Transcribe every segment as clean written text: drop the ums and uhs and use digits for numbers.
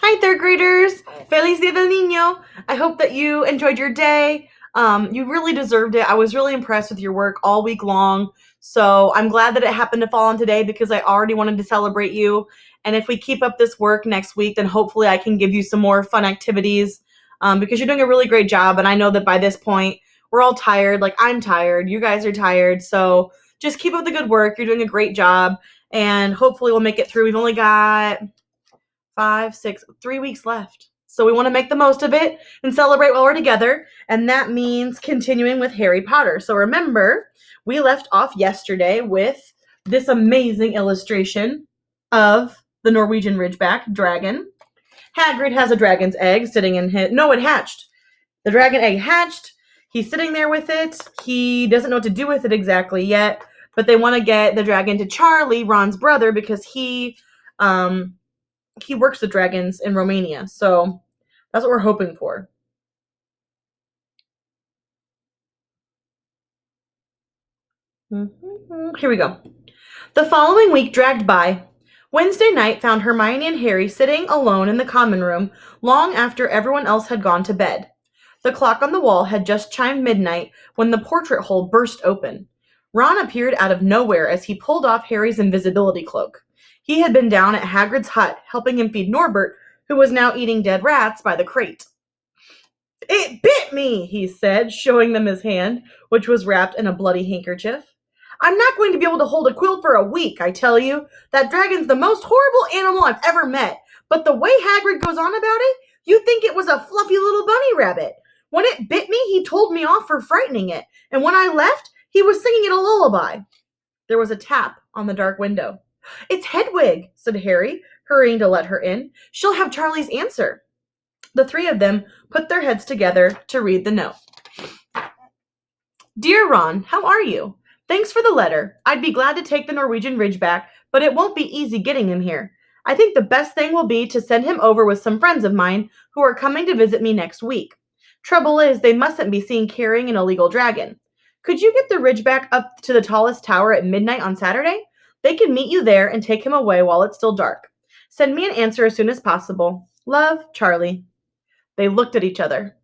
Hi, third graders. Feliz Dia del Niño. I hope that you enjoyed your day. You really deserved it. I was really impressed with your work all week long. So I'm glad that it happened to fall on today because I already wanted to celebrate you. And if we keep up this work next week, then hopefully I can give you some more fun activities because you're doing a really great job. And I know that by this point, we're all tired. Like, I'm tired. You guys are tired. So just keep up the good work. You're doing a great job. And hopefully we'll make it through. We've only got 3 weeks left. So we want to make the most of it and celebrate while we're together. And that means continuing with Harry Potter. So remember, we left off yesterday with this amazing illustration of the Norwegian Ridgeback dragon. Hagrid has a dragon's egg sitting in his... No, it hatched. The dragon egg hatched. He's sitting there with it. He doesn't know what to do with it exactly yet, but they want to get the dragon to Charlie, Ron's brother, because he works with dragons in Romania. So that's what we're hoping for. Here we go. The following week dragged by. Wednesday night found Hermione and Harry sitting alone in the common room long after everyone else had gone to bed. The clock on the wall had just chimed midnight when the portrait hole burst open. Ron appeared out of nowhere as he pulled off Harry's invisibility cloak. He had been down at Hagrid's hut, helping him feed Norbert, who was now eating dead rats by the crate. "It bit me," he said, showing them his hand, which was wrapped in a bloody handkerchief. "I'm not going to be able to hold a quilt for a week, I tell you. That dragon's the most horrible animal I've ever met. But the way Hagrid goes on about it, you'd think it was a fluffy little bunny rabbit. When it bit me, he told me off for frightening it, and when I left, he was singing it a lullaby." There was a tap on the dark window. "It's Hedwig," said Harry, hurrying to let her in. "She'll have Charlie's answer." The three of them put their heads together to read the note. "Dear Ron, how are you? Thanks for the letter. I'd be glad to take the Norwegian Ridgeback, but it won't be easy getting him here. I think the best thing will be to send him over with some friends of mine who are coming to visit me next week. Trouble is, they mustn't be seen carrying an illegal dragon. Could you get the Ridgeback up to the tallest tower at midnight on Saturday? They can meet you there and take him away while it's still dark. Send me an answer as soon as possible. Love, Charlie." They looked at each other.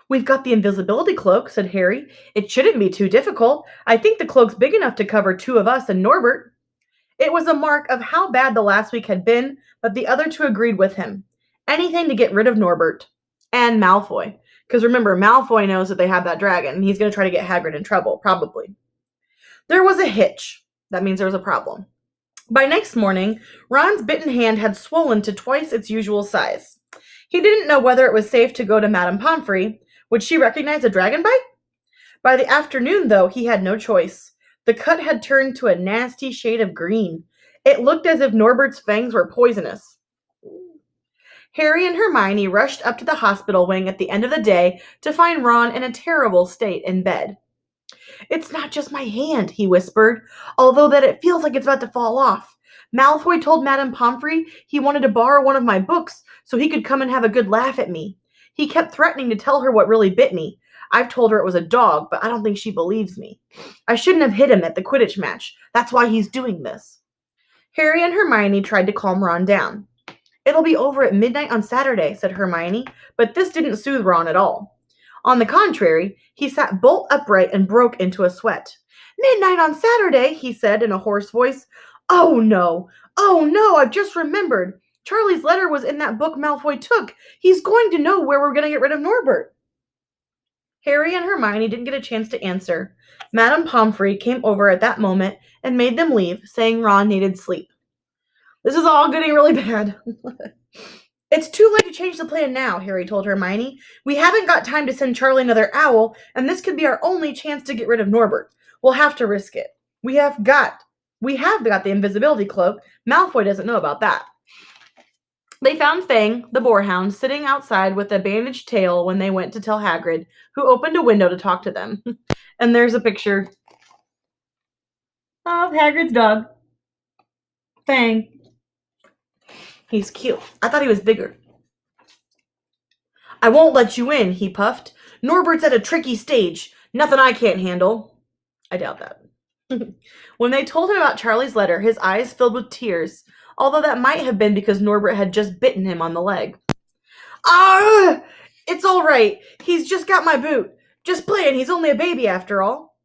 "We've got the invisibility cloak," said Harry. "It shouldn't be too difficult. I think the cloak's big enough to cover two of us and Norbert." It was a mark of how bad the last week had been, but the other two agreed with him. Anything to get rid of Norbert. And Malfoy. Because remember, Malfoy knows that they have that dragon, and he's going to try to get Hagrid in trouble, probably. There was a hitch. That means there was a problem. By next morning, Ron's bitten hand had swollen to twice its usual size. He didn't know whether it was safe to go to Madame Pomfrey. Would she recognize a dragon bite? By the afternoon, though, he had no choice. The cut had turned to a nasty shade of green. It looked as if Norbert's fangs were poisonous. Harry and Hermione rushed up to the hospital wing at the end of the day to find Ron in a terrible state in bed. "It's not just my hand," he whispered, "although that it feels like it's about to fall off. Malfoy told Madame Pomfrey he wanted to borrow one of my books so he could come and have a good laugh at me. He kept threatening to tell her what really bit me. I've told her it was a dog, but I don't think she believes me. I shouldn't have hit him at the Quidditch match. That's why he's doing this." Harry and Hermione tried to calm Ron down. "It'll be over at midnight on Saturday," said Hermione, but this didn't soothe Ron at all. On the contrary, he sat bolt upright and broke into a sweat. "Midnight on Saturday," he said in a hoarse voice. Oh no, I've just remembered. Charlie's letter was in that book Malfoy took. He's going to know where we're going to get rid of Norbert." Harry and Hermione didn't get a chance to answer. Madame Pomfrey came over at that moment and made them leave, saying Ron needed sleep. "This is all getting really bad." "It's too late to change the plan now," Harry told Hermione. "We haven't got time to send Charlie another owl, and this could be our only chance to get rid of Norbert. We'll have to risk it. We have got the invisibility cloak. Malfoy doesn't know about that." They found Fang, the boarhound, sitting outside with a bandaged tail when they went to tell Hagrid, who opened a window to talk to them. And there's a picture of Hagrid's dog, Fang. He's cute. I thought he was bigger. "I won't let you in," he puffed. "Norbert's at a tricky stage. Nothing I can't handle." I doubt that. When they told him about Charlie's letter, his eyes filled with tears, although that might have been because Norbert had just bitten him on the leg. Ah! It's all right. He's just got my boot. Just playing. He's only a baby after all.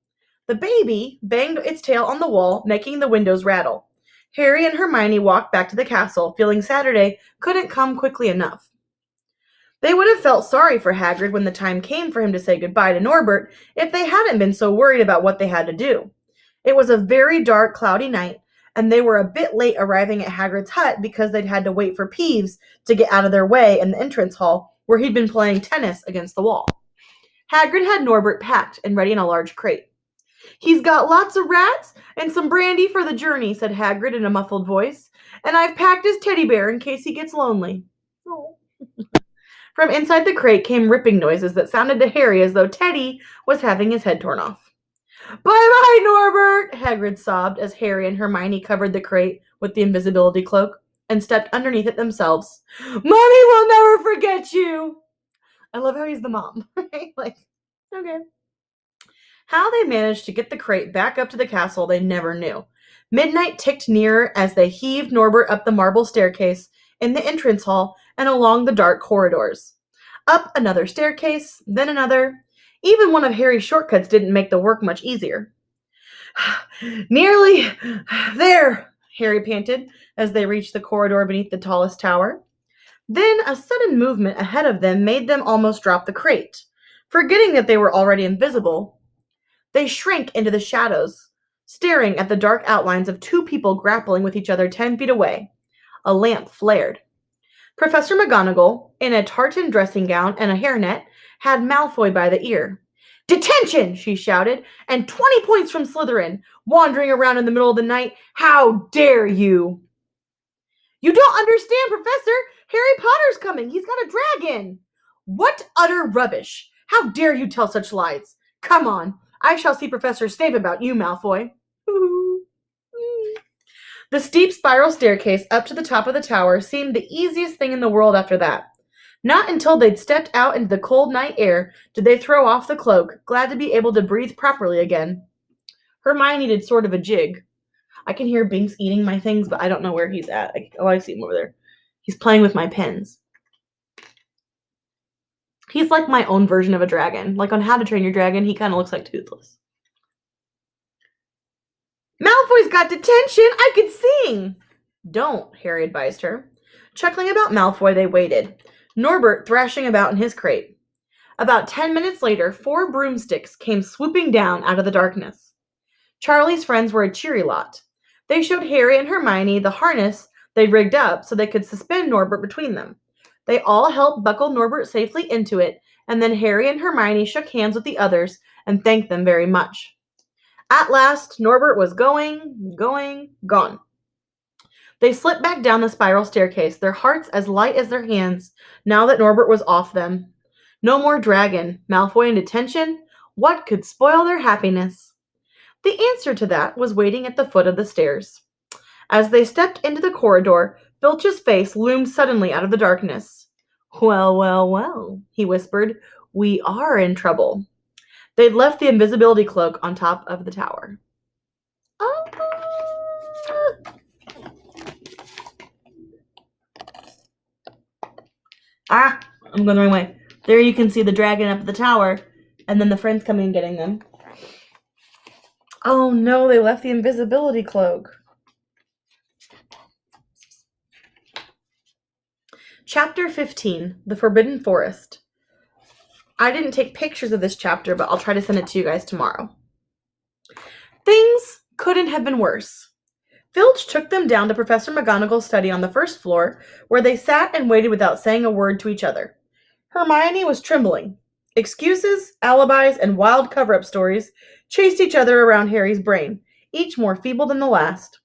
The baby banged its tail on the wall, making the windows rattle. Harry and Hermione walked back to the castle, feeling Saturday couldn't come quickly enough. They would have felt sorry for Hagrid when the time came for him to say goodbye to Norbert if they hadn't been so worried about what they had to do. It was a very dark, cloudy night, and they were a bit late arriving at Hagrid's hut because they'd had to wait for Peeves to get out of their way in the entrance hall where he'd been playing tennis against the wall. Hagrid had Norbert packed and ready in a large crate. "He's got lots of rats and some brandy for the journey," said Hagrid in a muffled voice, "and I've packed his teddy bear in case he gets lonely." Oh. From inside the crate came ripping noises that sounded to Harry as though Teddy was having his head torn off. "Bye-bye, Norbert!" Hagrid sobbed as Harry and Hermione covered the crate with the invisibility cloak and stepped underneath it themselves. "Mommy will never forget you!" I love how he's the mom, right? Like, okay. How they managed to get the crate back up to the castle, they never knew. Midnight ticked nearer as they heaved Norbert up the marble staircase in the entrance hall and along the dark corridors. Up another staircase, then another. Even one of Harry's shortcuts didn't make the work much easier. "Nearly there," Harry panted as they reached the corridor beneath the tallest tower. Then a sudden movement ahead of them made them almost drop the crate. Forgetting that they were already invisible, they shrank into the shadows, staring at the dark outlines of two people grappling with each other 10 feet away. A lamp flared. Professor McGonagall, in a tartan dressing gown and a hairnet, had Malfoy by the ear. "Detention!" she shouted, "and 20 points from Slytherin, wandering around in the middle of the night. How dare you!" "You don't understand, Professor! Harry Potter's coming! He's got a dragon!" "What utter rubbish! How dare you tell such lies! Come on, I shall see Professor Snape about you, Malfoy." The steep spiral staircase up to the top of the tower seemed the easiest thing in the world after that. Not until they'd stepped out into the cold night air did they throw off the cloak, glad to be able to breathe properly again. Hermione did sort of a jig. I can hear Binks eating my things, but I don't know where he's at. I see him over there. He's playing with my pens. He's like my own version of a dragon. Like on How to Train Your Dragon, he kind of looks like Toothless. "Malfoy's got detention! I could sing!" "Don't," Harry advised her. Chuckling about Malfoy, they waited, Norbert thrashing about in his crate. About 10 minutes later, 4 broomsticks came swooping down out of the darkness. Charlie's friends were a cheery lot. They showed Harry and Hermione the harness they'd rigged up so they could suspend Norbert between them. They all helped buckle Norbert safely into it, and then Harry and Hermione shook hands with the others and thanked them very much. At last, Norbert was gone. They slipped back down the spiral staircase, their hearts as light as their hands, now that Norbert was off them. No more dragon, Malfoy in detention. What could spoil their happiness? The answer to that was waiting at the foot of the stairs. As they stepped into the corridor, Filch's face loomed suddenly out of the darkness. "Well, well, well," he whispered. "We are in trouble." They'd left the invisibility cloak on top of the tower. I'm going the wrong way. There you can see the dragon up at the tower, and then the friends coming and getting them. Oh no, they left the invisibility cloak. Chapter 15, The Forbidden Forest. I didn't take pictures of this chapter, but I'll try to send it to you guys tomorrow. Things couldn't have been worse. Filch took them down to Professor McGonagall's study on the first floor, where they sat and waited without saying a word to each other. Hermione was trembling. Excuses, alibis, and wild cover-up stories chased each other around Harry's brain, each more feeble than the last.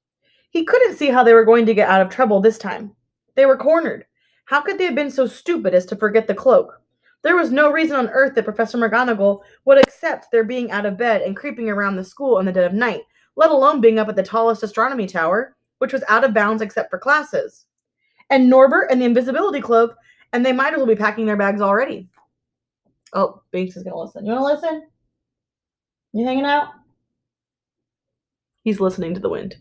He couldn't see how they were going to get out of trouble this time. They were cornered. How could they have been so stupid as to forget the cloak? There was no reason on earth that Professor McGonagall would accept their being out of bed and creeping around the school in the dead of night, let alone being up at the tallest astronomy tower, which was out of bounds except for classes. And Norbert and the invisibility cloak, and they might as well be packing their bags already. Oh, Binks is going to listen. You want to listen? You hanging out? He's listening to the wind.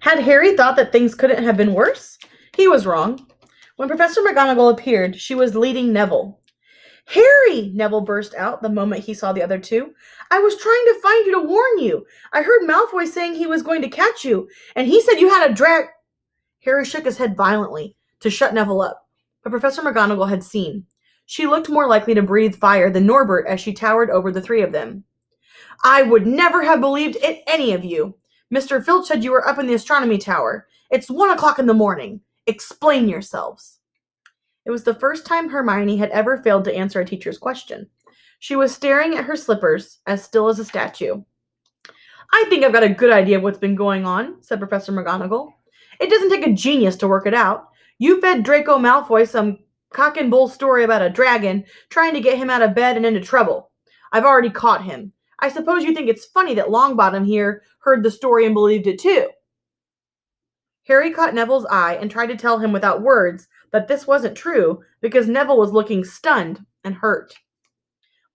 Had Harry thought that things couldn't have been worse? He was wrong. When Professor McGonagall appeared, she was leading Neville. Harry! Neville burst out the moment he saw the other two. I was trying to find you to warn you. I heard Malfoy saying he was going to catch you, and he said you had a drag. Harry shook his head violently to shut Neville up, but Professor McGonagall had seen. She looked more likely to breathe fire than Norbert as she towered over the three of them. I would never have believed it, any of you. Mr. Filch said you were up in the astronomy tower. It's 1 o'clock in the morning. Explain yourselves. It was the first time Hermione had ever failed to answer a teacher's question. She was staring at her slippers, as still as a statue. I think I've got a good idea of what's been going on, said Professor McGonagall. It doesn't take a genius to work it out. You fed Draco Malfoy some cock and bull story about a dragon, trying to get him out of bed and into trouble. I've already caught him. I suppose you think it's funny that Longbottom here heard the story and believed it too. Harry caught Neville's eye and tried to tell him without words that this wasn't true because Neville was looking stunned and hurt.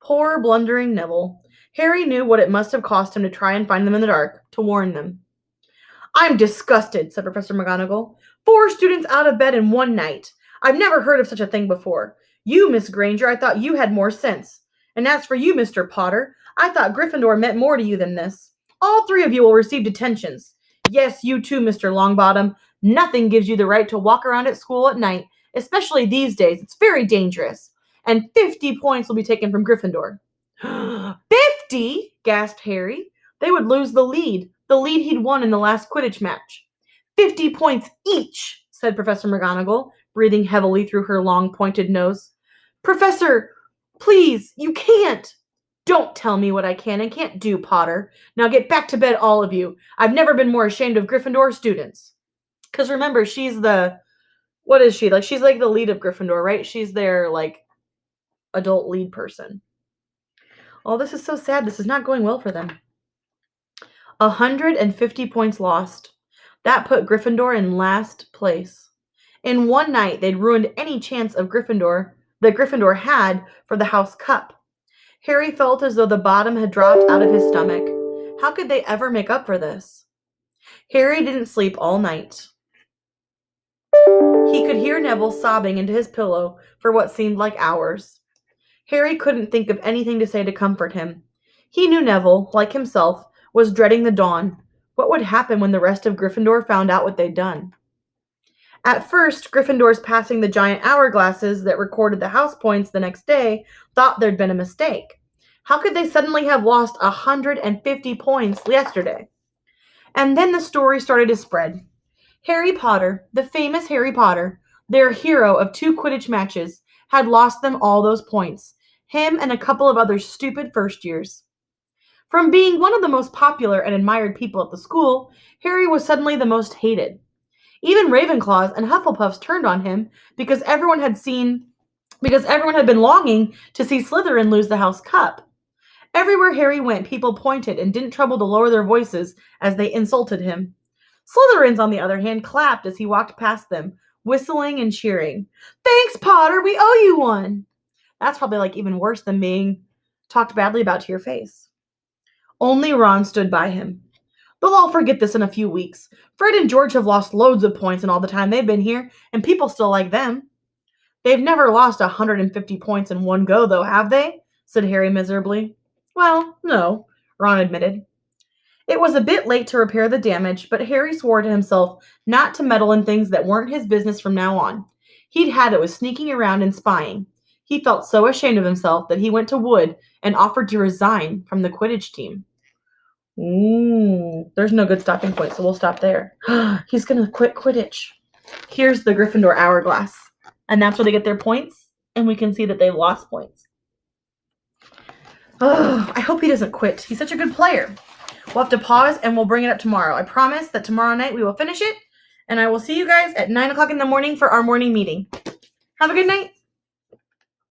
Poor blundering Neville. Harry knew what it must have cost him to try and find them in the dark, to warn them. I'm disgusted, said Professor McGonagall. 4 students out of bed in one night. I've never heard of such a thing before. You, Miss Granger, I thought you had more sense. And as for you, Mr. Potter, I thought Gryffindor meant more to you than this. All 3 of you will receive detentions. Yes, you too, Mr. Longbottom. Nothing gives you the right to walk around at school at night, especially these days. It's very dangerous. And 50 points will be taken from Gryffindor. 50? Gasped Harry. They would lose the lead he'd won in the last Quidditch match. 50 points each, said Professor McGonagall, breathing heavily through her long pointed nose. Professor, please, you can't. Don't tell me what I can and can't do, Potter. Now get back to bed, all of you. I've never been more ashamed of Gryffindor students. Because remember, she's the... What is she? She's like the lead of Gryffindor, right? She's their, adult lead person. Oh, this is so sad. This is not going well for them. 150 points lost. That put Gryffindor in last place. In one night, they'd ruined any chance of Gryffindor that Gryffindor had for the House Cup. Harry felt as though the bottom had dropped out of his stomach. How could they ever make up for this? Harry didn't sleep all night. He could hear Neville sobbing into his pillow for what seemed like hours. Harry couldn't think of anything to say to comfort him. He knew Neville, like himself, was dreading the dawn. What would happen when the rest of Gryffindor found out what they'd done? At first, Gryffindors passing the giant hourglasses that recorded the house points the next day thought there'd been a mistake. How could they suddenly have lost 150 points yesterday? And then the story started to spread. Harry Potter, the famous Harry Potter, their hero of 2 Quidditch matches, had lost them all those points, him and a couple of other stupid first years. From being one of the most popular and admired people at the school, Harry was suddenly the most hated. Even Ravenclaws and Hufflepuffs turned on him because everyone had been longing to see Slytherin lose the House Cup. Everywhere Harry went, people pointed and didn't trouble to lower their voices as they insulted him. Slytherins, on the other hand, clapped as he walked past them, whistling and cheering. Thanks, Potter, we owe you one. That's probably even worse than being talked badly about to your face. Only Ron stood by him. They'll all forget this in a few weeks. Fred and George have lost loads of points in all the time they've been here, and people still like them. They've never lost 150 points in one go, though, have they? Said Harry miserably. Well, no, Ron admitted. It was a bit late to repair the damage, but Harry swore to himself not to meddle in things that weren't his business from now on. He'd had it with sneaking around and spying. He felt so ashamed of himself that he went to Wood and offered to resign from the Quidditch team. Ooh, there's no good stopping point, so we'll stop there. He's going to quit Quidditch. Here's the Gryffindor hourglass. And that's where they get their points, and we can see that they've lost points. Oh, I hope he doesn't quit. He's such a good player. We'll have to pause, and we'll bring it up tomorrow. I promise that tomorrow night we will finish it, and I will see you guys at 9 o'clock in the morning for our morning meeting. Have a good night.